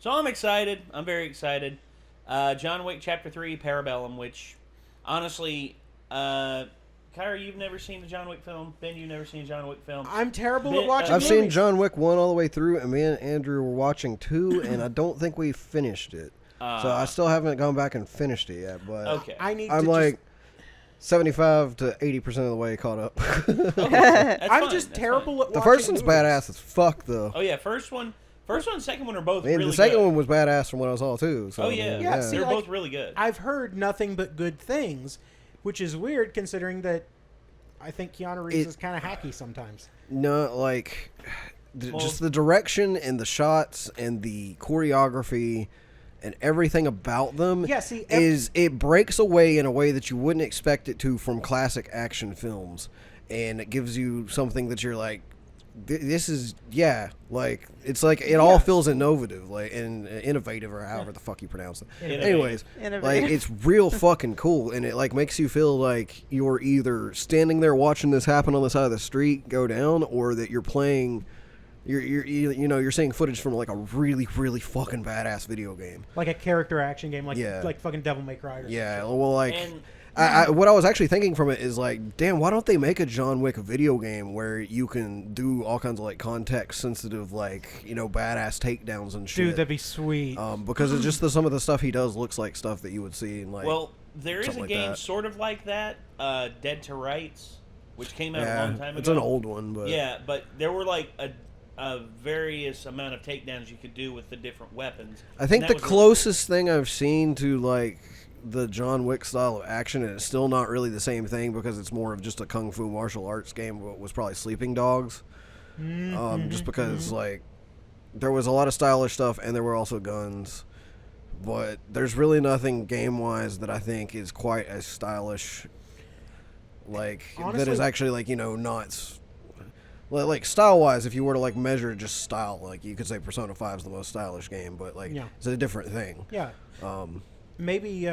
So I'm excited. I'm very excited. John Wick Chapter 3, Parabellum, which, honestly, Kyra, you've never seen the John Wick film. Ben, you've never seen a John Wick film. I'm terrible at watching I've movies. seen John Wick 1 all the way through, and me and Andrew were watching 2, and I don't think we finished it. So I still haven't gone back and finished it yet, but Okay. I'm like 75 to 80% of the way caught up. I'm just terrible at watching The first one's movies. badass as fuck, though. Oh, yeah, first one and second one are both I mean, really the second good. one was badass from what I saw, too. So, Oh, yeah. Yeah, see, they're like, both really good. I've heard nothing but good things, which is weird considering that I think Keanu Reeves is kind of hacky sometimes. No, like, just the direction and the shots and the choreography and everything about them it breaks away in a way that you wouldn't expect it to from classic action films, and it gives you something that you're like, this is like it's like it all feels innovative, like and innovative, or however the fuck you pronounce it. Anyways, like it's real fucking cool, and it like makes you feel like you're either standing there watching this happen on the side of the street go down, or that you're playing. You're seeing footage from like a really, really fucking badass video game, like a character action game, like fucking Devil May Cry. Or something. Well, like what I was actually thinking from it is like, damn, why don't they make a John Wick video game where you can do all kinds of like context sensitive, like badass takedowns and shit? Dude, that'd be sweet. Because it's just some of the stuff he does looks like stuff that you would see in like. Well, there is a like game that. sort of like that, Dead to Rights, which came out a long time ago. It's an old one, but but there were like a various amount of takedowns you could do with the different weapons. I think the closest thing I've seen to like the John Wick style of action, and it's still not really the same thing because it's more of just a kung fu martial arts game, was probably Sleeping Dogs. Just because like there was a lot of stylish stuff and there were also guns, but there's really nothing game wise that I think is quite as stylish, like honestly, that is actually like not. Like style-wise, if you were to like measure just style, like you could say Persona 5 is the most stylish game, but like it's a different thing. Yeah. Maybe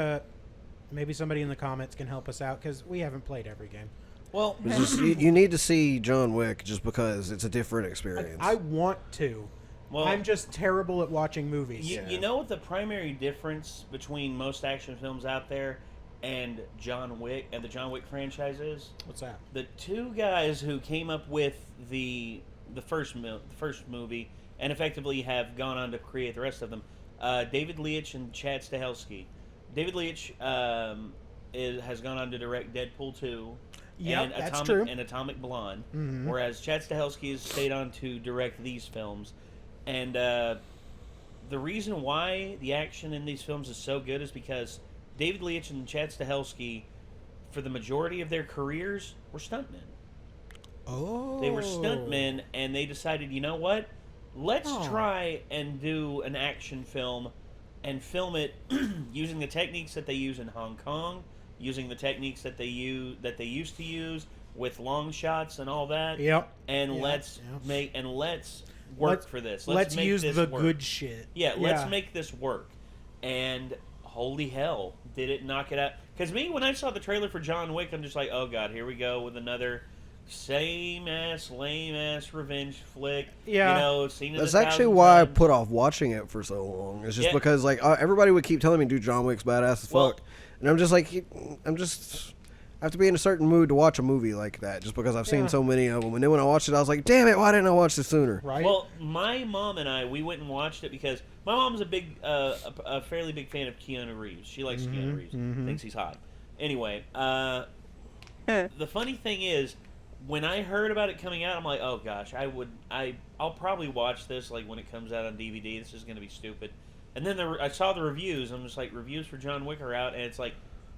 somebody in the comments can help us out because we haven't played every game. Well, you need to see John Wick just because it's a different experience. I want to. Well, I'm just terrible at watching movies. You know what the primary difference between most action films out there and John Wick and the John Wick franchise is? What's that? The two guys who came up with the first movie and effectively have gone on to create the rest of them, David Leitch and Chad Stahelski. David Leitch has gone on to direct Deadpool 2 and Atomic Blonde, whereas Chad Stahelski has stayed on to direct these films. And the reason why the action in these films is so good is because David Leitch and Chad Stahelski, for the majority of their careers, were stuntmen. Oh. They were stuntmen, and they decided, you know what? Let's try and do an action film and film it using the techniques that they use in Hong Kong, using the techniques that they used to use with long shots and all that. Yep. And let's work for this. Let's make use this the work. good shit. Yeah, let's make this work. And holy hell, did it knock it out? Because me, when I saw the trailer for John Wick, I'm just like, oh god, here we go with another same-ass, lame-ass revenge flick. Yeah. That's actually why I put off watching it for so long. It's just because like everybody would keep telling me, dude, John Wick's badass as fuck. And I'm just like, I have to be in a certain mood to watch a movie like that just because I've seen so many of them. And then when I watched it, I was like, damn it, why didn't I watch this sooner? Right. Well, my mom and I, we went and watched it because my mom's a fairly big fan of Keanu Reeves. She likes Keanu Reeves. Thinks he's hot. Anyway, the funny thing is, when I heard about it coming out, I'm like, oh gosh, I'll probably watch this like when it comes out on DVD. This is going to be stupid. And then I saw the reviews. I'm just like, reviews for John Wick are out, and it's like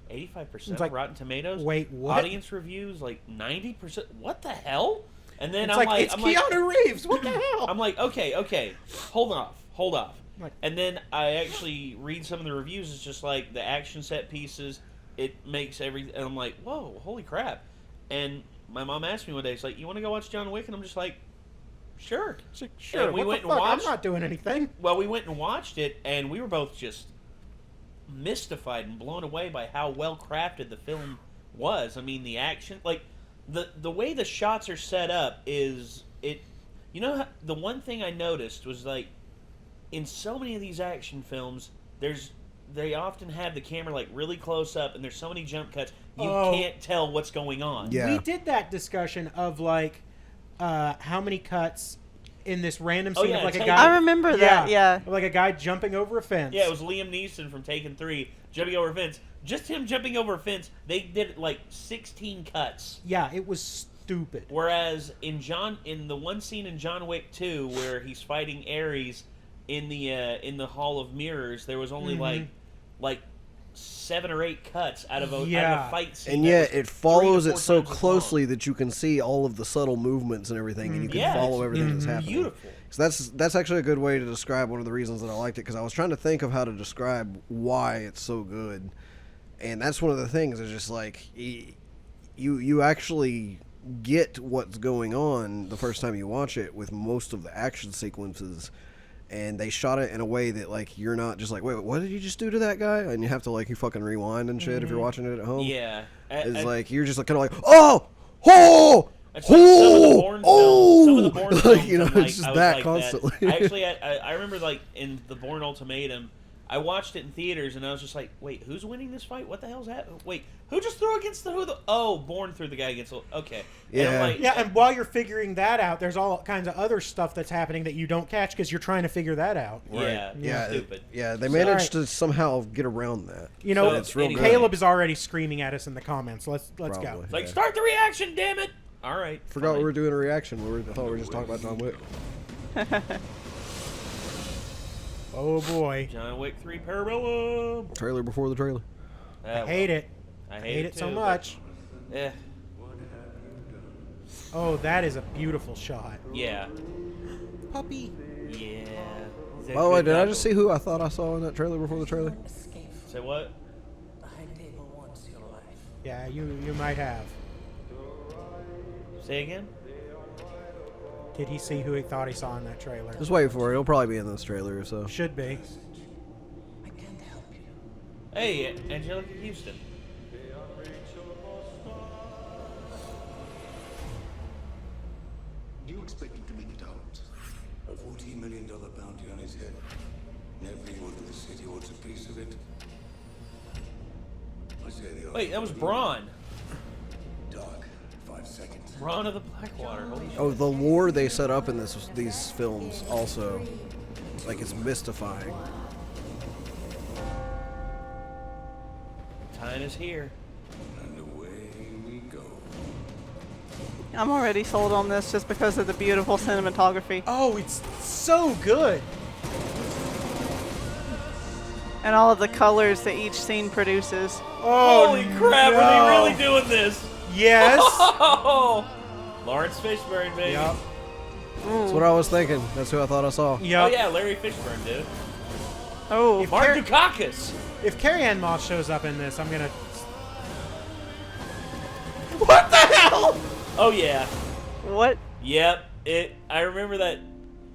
85% like, Rotten Tomatoes. Wait, what? Audience reviews like 90%. What the hell? And then it's Keanu Reeves. What the hell? I'm like, okay, hold off. And then I actually read some of the reviews. It's just like the action set pieces. It makes everything. And I'm like, whoa, holy crap. And my mom asked me one day, she's like, you want to go watch John Wick? And I'm just like, sure. Sure. And we what went the and fuck? watched. I'm not doing anything. Well, we went and watched it, and we were both just mystified and blown away by how well crafted the film was. I mean, the action, like the way the shots are set up is it. You know, the one thing I noticed was like in so many of these action films, they often have the camera like really close up, and there's so many jump cuts you can't tell what's going on. Yeah. We did that discussion of like how many cuts in this random scene of like a guy. I remember that. Yeah, like a guy jumping over a fence. Yeah, it was Liam Neeson from Taken 3 jumping over a fence. Just him jumping over a fence, they did like 16 cuts. Yeah, it was stupid. Whereas in the one scene in John Wick 2 where he's fighting Ares in the Hall of Mirrors, there was only like 7 or 8 cuts out of a fight scene. And yet it follows it so closely that you can see all of the subtle movements and everything, and you can follow everything that's happening. Beautiful. So that's actually a good way to describe one of the reasons that I liked it, because I was trying to think of how to describe why it's so good. And that's one of the things, is just like you actually get what's going on the first time you watch it with most of the action sequences. And they shot it in a way that, like, you're not just like, wait, what did you just do to that guy? And you have to, like, you fucking rewind and shit if you're watching it at home. Yeah. It's like, you're just like, kind of like, oh! It's like some of the Bourne films. Some of the Bourne films, you know, like, it's just I that like constantly. That. Actually, I remember, like, in the Bourne Ultimatum, I watched it in theaters, and I was just like, wait, who's winning this fight? What the hell's happening? Wait, who just threw against Bourne threw the guy against okay. Yeah. And while you're figuring that out, there's all kinds of other stuff that's happening that you don't catch because you're trying to figure that out. Right. Yeah. Stupid. Yeah, they managed to somehow get around that. You know, it's real good. Caleb is already screaming at us in the comments. Let's go. It's like, start the reaction, damn it! All right. Forgot we were doing a reaction. I thought we were just talking about John Wick. Oh boy. John Wick 3 Parabellum. Trailer before the trailer. I hate it. I hate it too, so too, much. Yeah. Oh, that is a beautiful shot. Yeah. Puppy. Yeah. By the way, did I just see who I thought I saw in that trailer before the trailer? Say what? Yeah, you might have. Say again? Did he see who he thought he saw in that trailer? Just wait for it. It'll probably be in this trailer or so. Should be. I can't help you. Hey, Angelica Houston. Do you expect him to make it out? A $14 million bounty on his head. And everyone in the city wants a piece of it. I say the Wait, that was Braun. Dark. 5 seconds. Braun of the Blackwater. Holy shit. Oh, the lore they set up in these films also, like, it's mystifying. Time is here. And away we go. I'm already sold on this just because of the beautiful cinematography Oh, it's so good. and all of the colors that each scene produces. Oh, Holy crap, no. are they really doing this? Yes. Lawrence Fishburne, baby. Yep. That's what I was thinking. That's who I thought I saw. Yep. Oh, yeah, Larry Fishburne, dude. Oh, Mark Dukakis. If Carrie-Anne Moss shows up in this, I'm gonna. What the hell? Oh, yeah. what? Yep. I remember that.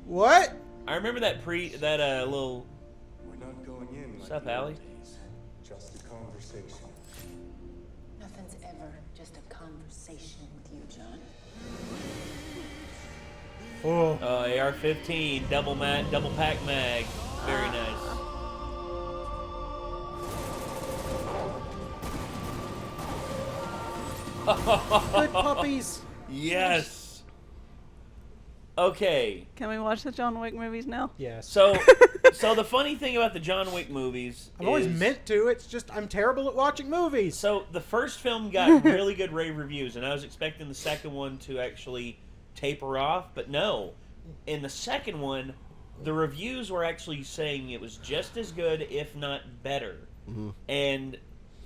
What? I remember that little. We're not going in. What's up, Allie? Just a conversation. Nothing's ever just a conversation with you, John. Oh. AR-15, double pack mag. Very nice. Good puppies. Yes. Okay. Can we watch the John Wick movies now? Yes. So the funny thing about the John Wick movies I've always meant to. It's just I'm terrible at watching movies. So the first film got really good rave reviews, and I was expecting the second one to actually taper off, but no. In the second one, the reviews were actually saying it was just as good, if not better. Mm-hmm. And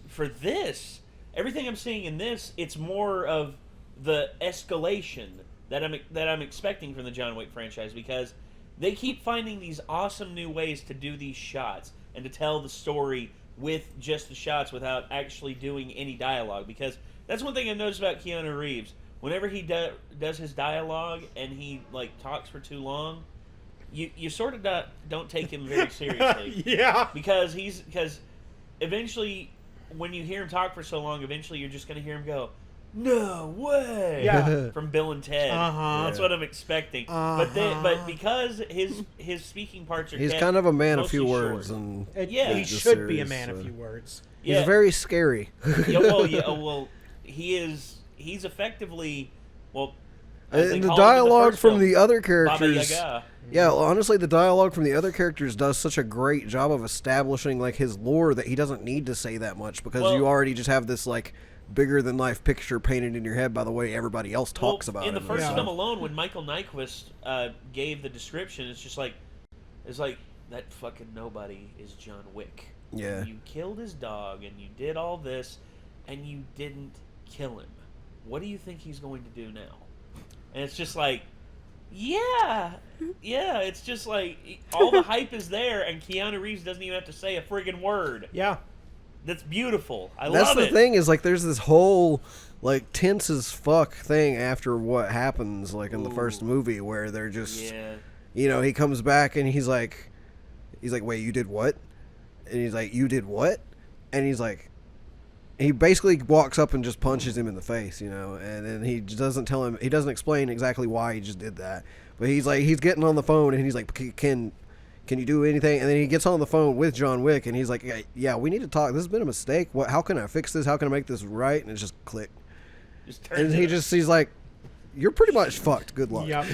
for this, everything I'm seeing in this, it's more of the escalation that I'm expecting from the John Wick franchise, because they keep finding these awesome new ways to do these shots and to tell the story with just the shots without actually doing any dialogue. Because that's one thing I've noticed about Keanu Reeves. Whenever he does his dialogue and he like talks for too long, you sort of don't take him very seriously. Yeah. Because eventually, when you hear him talk for so long, eventually you're just going to hear him go, no way. Yeah. From Bill and Ted. That's what I'm expecting. But because his speaking parts are he's kind of a man of few short. words, and he should be a man of few words. He's very scary. Well, he's effectively and the dialogue from the other characters. Baba Yaga. Yeah, honestly, the dialogue from the other characters does such a great job of establishing like his lore that he doesn't need to say that much because you already just have this like bigger than life picture painted in your head by the way everybody else talks about it. In the first film alone, when Michael Nyqvist gave the description, it's like that fucking nobody is John Wick. Yeah. You killed his dog and you did all this, and you didn't kill him. What do you think he's going to do now? And it's just like. Yeah, it's just like all the hype is there, and Keanu Reeves doesn't even have to say a friggin' word. Yeah, that's beautiful. Love it. That's the thing is like there's this whole like tense as fuck thing after what happens like in the first movie where they're just he comes back and he's like wait, you did what? And he's like, you did what? And he's like. He basically walks up and just punches him in the face, and then he doesn't tell him. He doesn't explain exactly why he just did that. But he's getting on the phone and he's like, "Can you do anything?" And then he gets on the phone with John Wick and he's like, "Yeah, we need to talk. This has been a mistake. How can I fix this? How can I make this right?" And it's just click. He's like, "You're pretty much fucked. Good luck." Yep.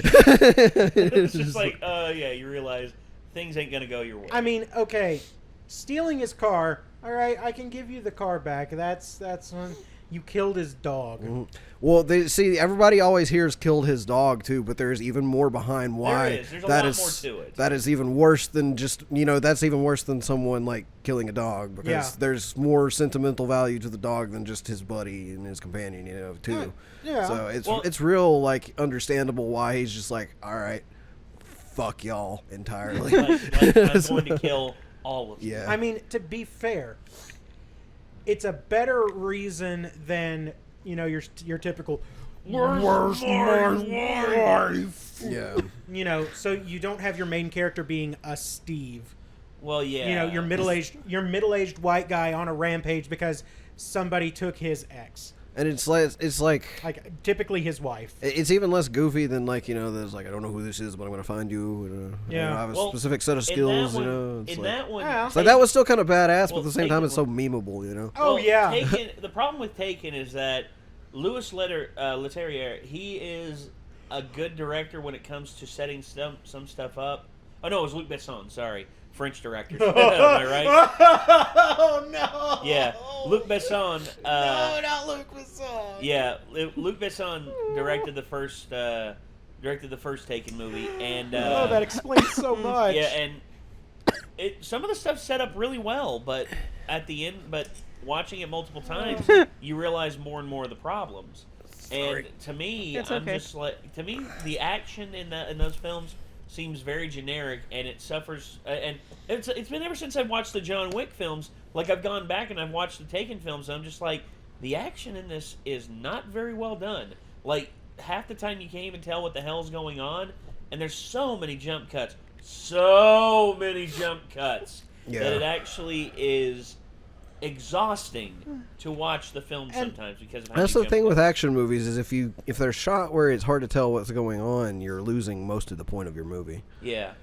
It's just like, you realize things ain't gonna go your way. I mean, okay, stealing his car. All right, I can give you the car back. That's when you killed his dog. Mm-hmm. Well, everybody always hears killed his dog too, but there's even more behind why there is. There's a lot more to it. That is even worse than just that's even worse than someone like killing a dog because there's more sentimental value to the dog than just his buddy and his companion, too. Yeah. So it's real like understandable why he's just like, all right, fuck y'all entirely. like I'm going to kill. All of yeah. I mean, to be fair, it's a better reason than your typical "Where's my wife?" Yeah. So you don't have your main character being a Steve. Well, yeah. Your middle-aged white guy on a rampage because somebody took his ex. And it's like typically his wife. It's even less goofy than there's like I don't know who this is, but I'm gonna find you. I have a specific set of skills. That one, that was still kind of badass, but at the same time, it's so memeable. Oh yeah. The problem with Taken is that Louis Leterrier, he is a good director when it comes to setting some stuff up. Oh no, it was Luc Besson. Sorry. French director. Am I right? Oh no! Yeah, Luc Besson. No, not Luc Besson. Yeah, Luc Besson directed the first Taken movie, and that explains so much. Yeah, and some of the stuff set up really well, but at the end, watching it multiple times, you realize more and more of the problems. And to me, the action in those films seems very generic, and it suffers. And it's been ever since I've watched the John Wick films. Like I've gone back and I've watched the Taken films, and I'm just like, the action in this is not very well done. Like half the time you can't even tell what the hell's going on, and there's so many jump cuts, that it actually is exhausting to watch the film sometimes because of how that's the thing with action movies is if they're shot where it's hard to tell what's going on, you're losing most of the point of your movie. Yeah.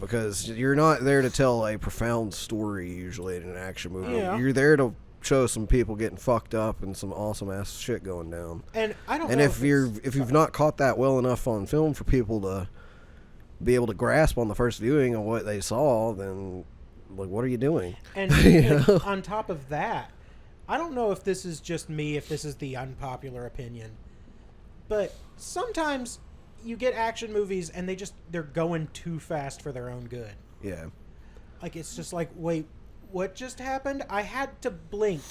Because you're not there to tell a profound story usually in an action movie. Yeah. You're there to show some people getting fucked up and some awesome ass shit going down. And I don't. And if you've not caught that well enough on film for people to be able to grasp on the first viewing of what they saw, then like what are you doing? And on top of that, I don't know if this is just me, if this is the unpopular opinion, but sometimes you get action movies and they're going too fast for their own good. Yeah. Like it's just like, wait, what just happened? I had to blink.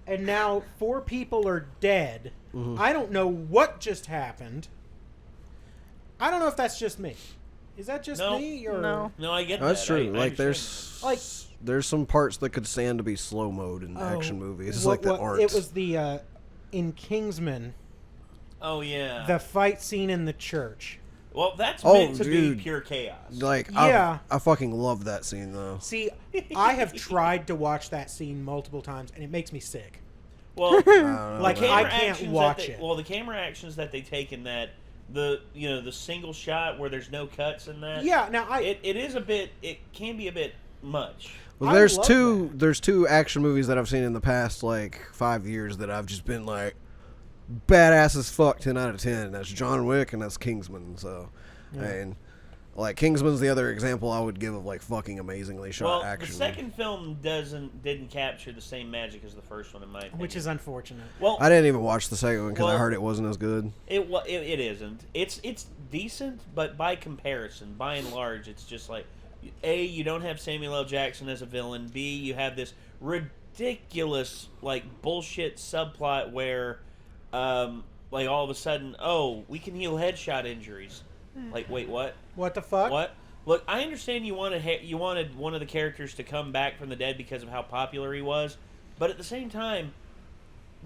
And now 4 people are dead. Mm-hmm. I don't know what just happened. I don't know if that's just me. Is that just me? Or? No, I get that. That's true. There's some parts that could stand to be slow mode in action movies. It's like the art. It was the in Kingsman. Oh yeah. The fight scene in the church. Well, that's meant to be pure chaos. Like, yeah. I fucking love that scene though. See, I have tried to watch that scene multiple times, and it makes me sick. Well, Like, I can't watch it. Well, the camera actions that they take in that, the single shot where there's no cuts in that. Yeah, now it is a bit. It can be a bit much. Well, there's two action movies that I've seen in the past like 5 years that I've just been like badass as fuck, 10 out of 10. That's John Wick and that's Kingsman. So, and like Kingsman's the other example I would give of like fucking amazingly shot action. The second film didn't capture the same magic as the first one in my opinion, which is unfortunate. Well, I didn't even watch the second one because I heard it wasn't as good. It isn't. It's decent, but by comparison, by and large, it's just like A, you don't have Samuel L. Jackson as a villain. B, you have this ridiculous like bullshit subplot where like all of a sudden, oh, we can heal headshot injuries. Like, wait, what? What the fuck? What? Look, I understand you wanted one of the characters to come back from the dead because of how popular he was, but at the same time,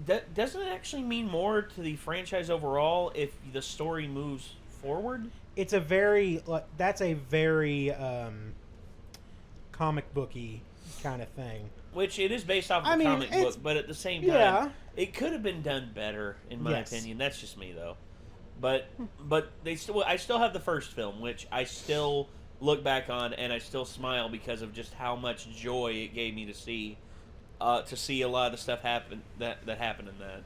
doesn't it actually mean more to the franchise overall if the story moves forward? It's a very that's a very comic booky kind of thing. Which it is based off of a comic book, but at the same time, it could have been done better, in my opinion. That's just me, though. But I still have the first film, which I still look back on and I still smile because of just how much joy it gave me to see a lot of the stuff happen that happened in that.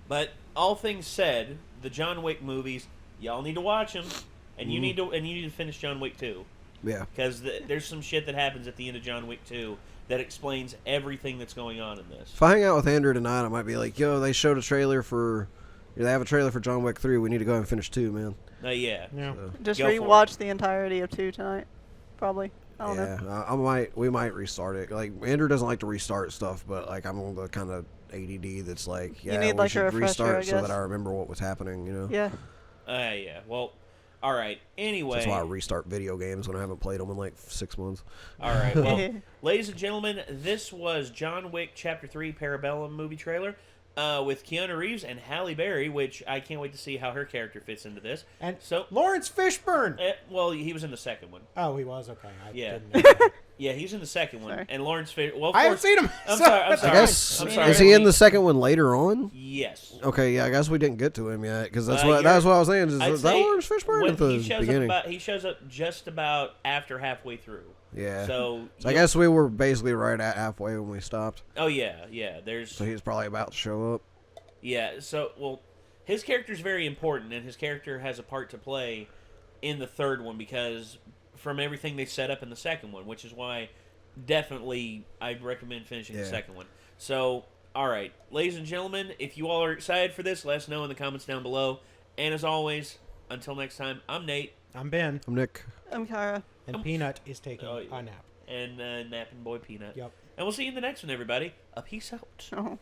But all things said, the John Wick movies, y'all need to watch them, and you need to finish John Wick 2. Yeah, because there's some shit that happens at the end of John Wick 2 that explains everything that's going on in this. If I hang out with Andrew tonight, I might be like, yo, they showed a trailer for. They have a trailer for John Wick 3. We need to go and finish 2, man. Yeah. So. Just rewatch the entirety of 2 tonight, probably. I don't know. We might restart it. Like Andrew doesn't like to restart stuff, but like I'm on the kind of ADD that's like, yeah, we should restart so that I remember what was happening. You know? Yeah. Yeah. Well, all right. Anyway, that's why I restart video games when I haven't played them in like 6 months. All right. Well, ladies and gentlemen, this was John Wick Chapter 3 Parabellum movie trailer. With Keanu Reeves and Halle Berry, which I can't wait to see how her character fits into this. And so Lawrence Fishburne. Well, he was in the second one. Oh, he was? Okay. I didn't know that. Yeah, he's in the second one. Sorry. And Lawrence Fishburne. Well, I haven't seen him. I'm sorry. I guess, is he in the second one later on? Yes. Okay, yeah, I guess we didn't get to him yet because that's what I was saying. Is that Lawrence Fishburne at the beginning? He shows up just about after halfway through. Yeah. So I guess we were basically right at halfway when we stopped. Oh yeah. So he's probably about to show up. Yeah, so, his character is very important, and his character has a part to play in the third one because from everything they set up in the second one, which is why definitely I'd recommend finishing the second one. So, all right, ladies and gentlemen, if you all are excited for this, let us know in the comments down below. And as always, until next time, I'm Nate. I'm Ben. I'm Nick. I'm Kara. And Peanut is taking a nap. And napping boy Peanut. Yep. And we'll see you in the next one, everybody. A peace out. Oh.